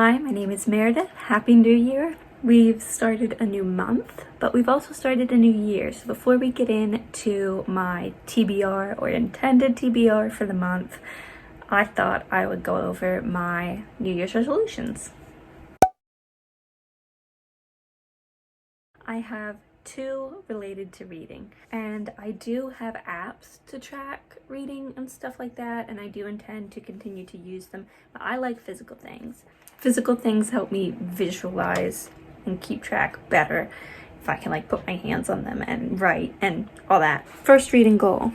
Hi, my name is Meredith. Happy New Year. We've started a new month, but we've also started a new year. So before we get into my TBR or intended TBR for the month, I thought I would go over my New Year's resolutions. I have two related to reading, and I do have apps to track reading and stuff like that, and I do intend to continue to use them, but I like physical things. Physical things help me visualize and keep track better if I can like put my hands on them and write and all that. First reading goal.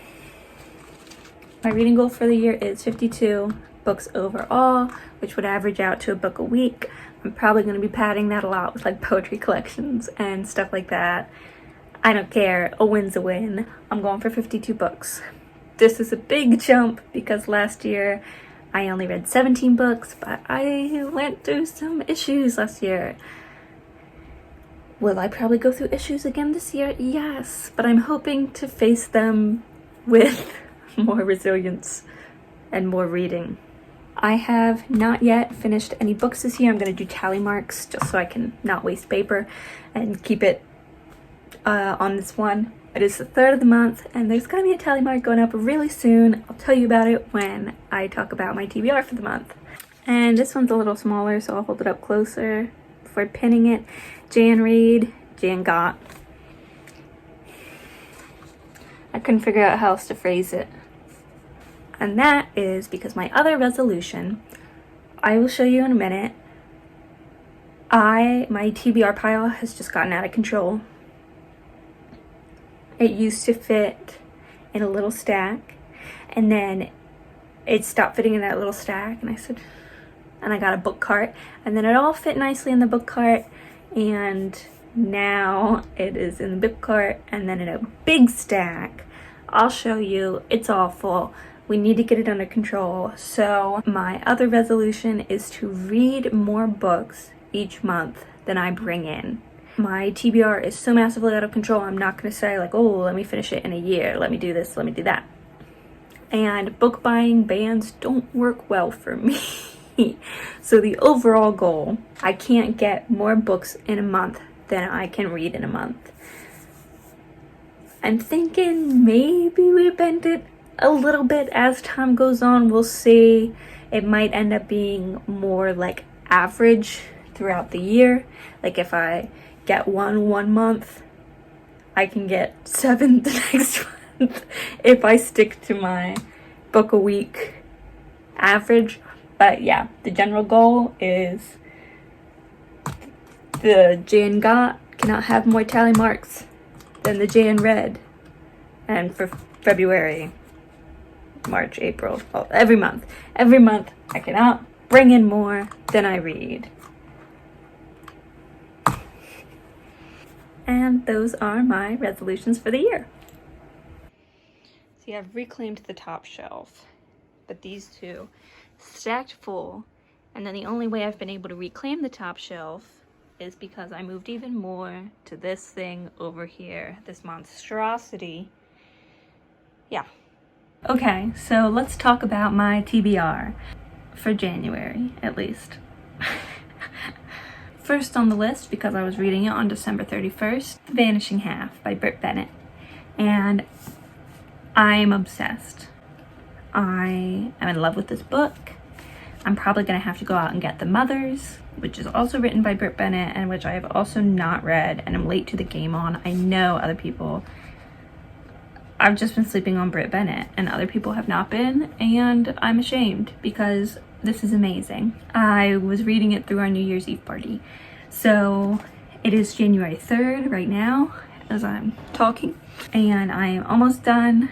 My reading goal for the year is 52 books overall, which would average out to a book a week. I'm probably going to be padding that a lot with like poetry collections and stuff like that. I don't care, a win's a win. I'm going for 52 books. This is a big jump because last year I only read 17 books, but I went through some issues last year. Will I probably go through issues again this year? Yes, but I'm hoping to face them with more resilience and more reading. I have not yet finished any books this year. I'm going to do tally marks just so I can not waste paper and keep it on this one. It is the 3rd of the month and there's going to be a tally mark going up really soon. I'll tell you about it when I talk about my TBR for the month. And this one's a little smaller, so I'll hold it up closer before pinning it. Jan Reed, Jan got. I couldn't figure out how else to phrase it. And that is because my other resolution, I will show you in a minute. My TBR pile has just gotten out of control. It used to fit in a little stack, and then it stopped fitting in that little stack, and I got a book cart, and then it all fit nicely in the book cart, and now it is in the book cart and then in a big stack. I'll show you, it's awful. We need to get it under control. So my other resolution is to read more books each month than I bring in. My TBR is so massively out of control, I'm not going to say like, oh, let me finish it in a year, let me do this, let me do that. And book buying bans don't work well for me. So the overall goal, I can't get more books in a month than I can read in a month. I'm thinking maybe we bend it a little bit as time goes on. We'll see. It might end up being more like average throughout the year. Like if I get one month, I can get 7 the next month if I stick to my book a week average. But yeah, the general goal is the Jan got cannot have more tally marks than the Jan read. And for February, March, April, well, every month I cannot bring in more than I read. And those are my resolutions for the year. See, I've reclaimed the top shelf, but these two stacked full, and then the only way I've been able to reclaim the top shelf is because I moved even more to this thing over here, this monstrosity. Yeah. Okay, so let's talk about my TBR for January, at least. First on the list, because I was reading it on December 31st, Vanishing Half by Britt Bennett. And I'm obsessed. I am in love with this book. I'm probably going to have to go out and get The Mothers, which is also written by Britt Bennett and which I have also not read and I'm late to the game on. I know other people. I've just been sleeping on Britt Bennett and other people have not been, and I'm ashamed because this is amazing. I was reading it through our New Year's Eve party. So it is January 3rd right now as I'm talking, and I am almost done.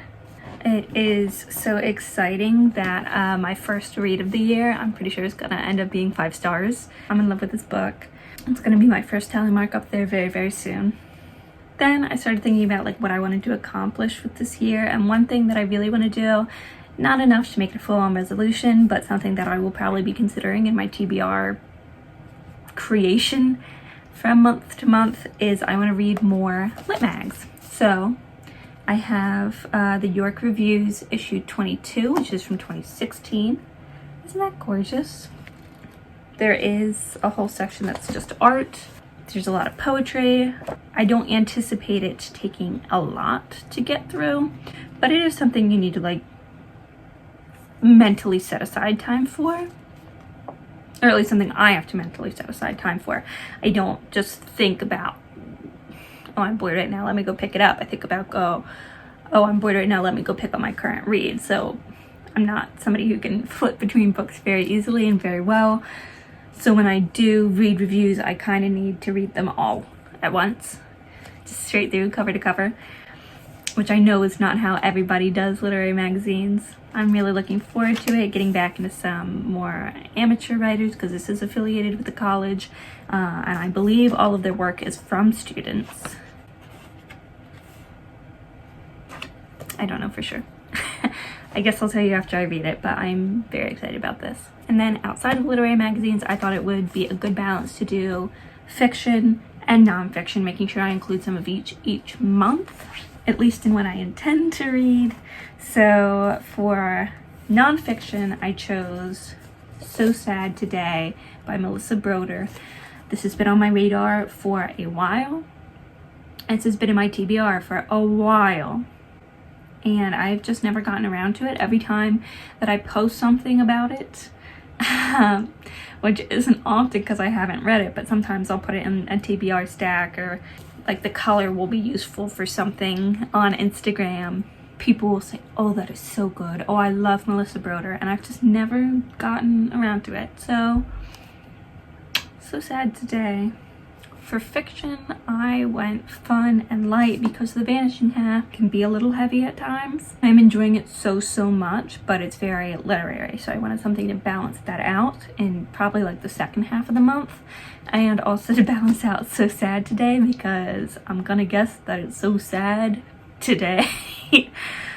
It is so exciting that my first read of the year, I'm pretty sure is gonna end up being 5 stars. I'm in love with this book. It's gonna be my first tally mark up there very, very soon. Then I started thinking about like what I wanted to accomplish with this year, and one thing that I really want to do, not enough to make it a full-on resolution, but something that I will probably be considering in my TBR creation from month to month, is I want to read more lit mags. So I have the York Reviews issue 22, which is from 2016. Isn't that gorgeous? There is a whole section that's just art. There's a lot of poetry. I don't anticipate it taking a lot to get through, but it is something you need to like mentally set aside time for. Or at least something I have to mentally set aside time for. I don't just think about, oh, I'm bored right now, let me go pick it up. I think about, oh, I'm bored right now, let me go pick up my current read. So I'm not somebody who can flip between books very easily and very well. So when I do read reviews, I kind of need to read them all at once, just straight through, cover to cover, which I know is not how everybody does literary magazines. I'm really looking forward to it, getting back into some more amateur writers because this is affiliated with the college, and I believe all of their work is from students. I don't know for sure. I guess I'll tell you after I read it, but I'm very excited about this. And then outside of literary magazines, I thought it would be a good balance to do fiction and nonfiction, making sure I include some of each month, at least in what I intend to read. So for nonfiction, I chose So Sad Today by Melissa Broder. This has been on my radar for a while. This has been in my TBR for a while, and I've just never gotten around to it. Every time that I post something about it, which isn't often because I haven't read it, but sometimes I'll put it in a TBR stack, or like the color will be useful for something on Instagram. People will say, oh, that is so good. Oh, I love Melissa Broder. And I've just never gotten around to it. So sad today. For fiction, I went fun and light because The Vanishing Half can be a little heavy at times. I'm enjoying it so much, but it's very literary. So I wanted something to balance that out in probably like the second half of the month. And also to balance out So Sad Today because I'm gonna guess that it's so sad today.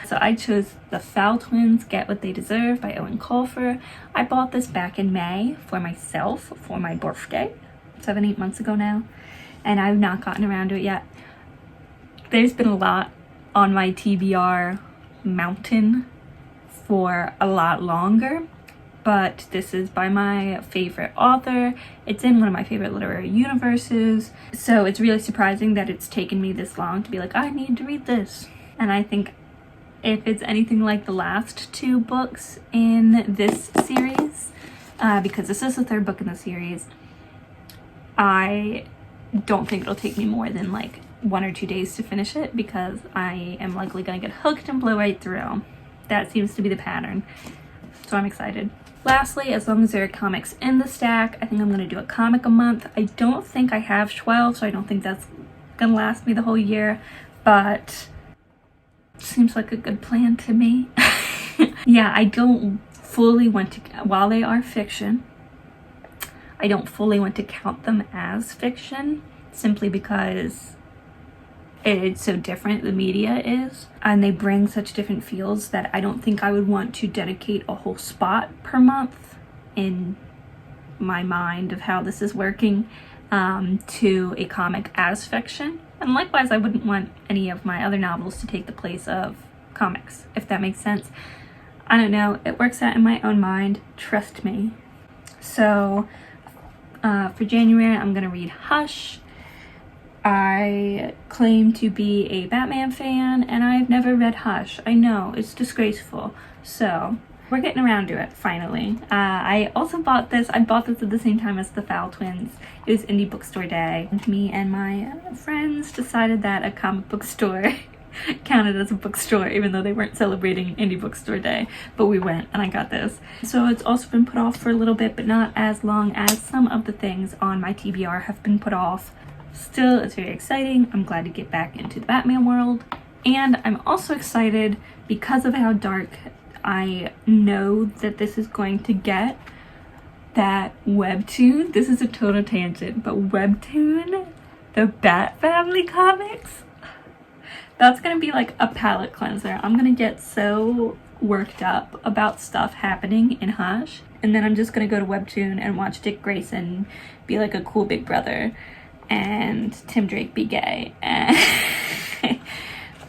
So I chose The Fowl Twins Get What They Deserve by Owen Colfer. I bought this back in May for myself for my birthday, 7-8 months ago now, and I've not gotten around to it yet. There's been a lot on my TBR mountain for a lot longer, but this is by my favorite author. It's in one of my favorite literary universes, so it's really surprising that it's taken me this long to be like, I need to read this. And I think if it's anything like the last two books in this series, because this is the third book in the series, I don't think it'll take me more than like 1 or 2 days to finish it because I am likely gonna get hooked and blow right through. That seems to be the pattern, so I'm excited. Lastly, as long as there are comics in the stack, I think I'm gonna do a comic a month. I don't think I have 12, so I don't think that's gonna last me the whole year, but seems like a good plan to me. Yeah, I don't fully want to, while they are fiction, I don't fully want to count them as fiction simply because it's so different, the media is, and they bring such different feels that I don't think I would want to dedicate a whole spot per month in my mind of how this is working to a comic as fiction. And likewise, I wouldn't want any of my other novels to take the place of comics, if that makes sense. I don't know, it works out in my own mind, trust me. So for January, I'm gonna read Hush. I claim to be a Batman fan, and I've never read Hush. I know, it's disgraceful. So we're getting around to it, finally. I also bought this. I bought this at the same time as The Fowl Twins. It was Indie Bookstore Day. Me and my friends decided that a comic book store counted as a bookstore, even though they weren't celebrating Indie Bookstore Day. But we went, and I got this. So it's also been put off for a little bit, but not as long as some of the things on my TBR have been put off. Still, it's very exciting. I'm glad to get back into the Batman world. And I'm also excited because of how dark I know that this is going to get, that webtoon, this is a total tangent, but webtoon, the Bat Family comics, that's gonna be like a palate cleanser. I'm gonna get so worked up about stuff happening in Hush, and then I'm just gonna go to webtoon and watch Dick Grayson be like a cool big brother and Tim Drake be gay, and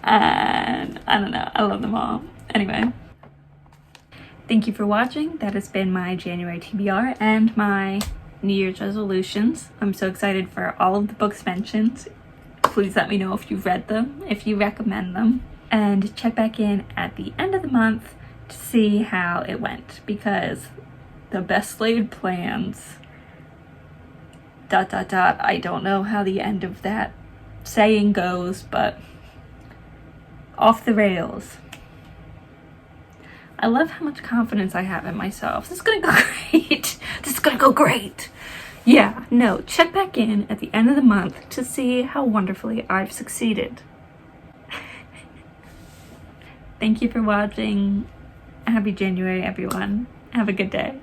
and I don't know, I love them all. Anyway, thank you for watching. That has been my January TBR and my New Year's Resolutions. I'm so excited for all of the books mentioned. Please let me know if you've read them, if you recommend them, and check back in at the end of the month to see how it went, because the best laid plans ... I don't know how the end of that saying goes, but off the rails. I love how much confidence I have in myself. This is gonna go great. This is gonna go great. Yeah, no, check back in at the end of the month to see how wonderfully I've succeeded. Thank you for watching. Happy January, everyone. Have a good day.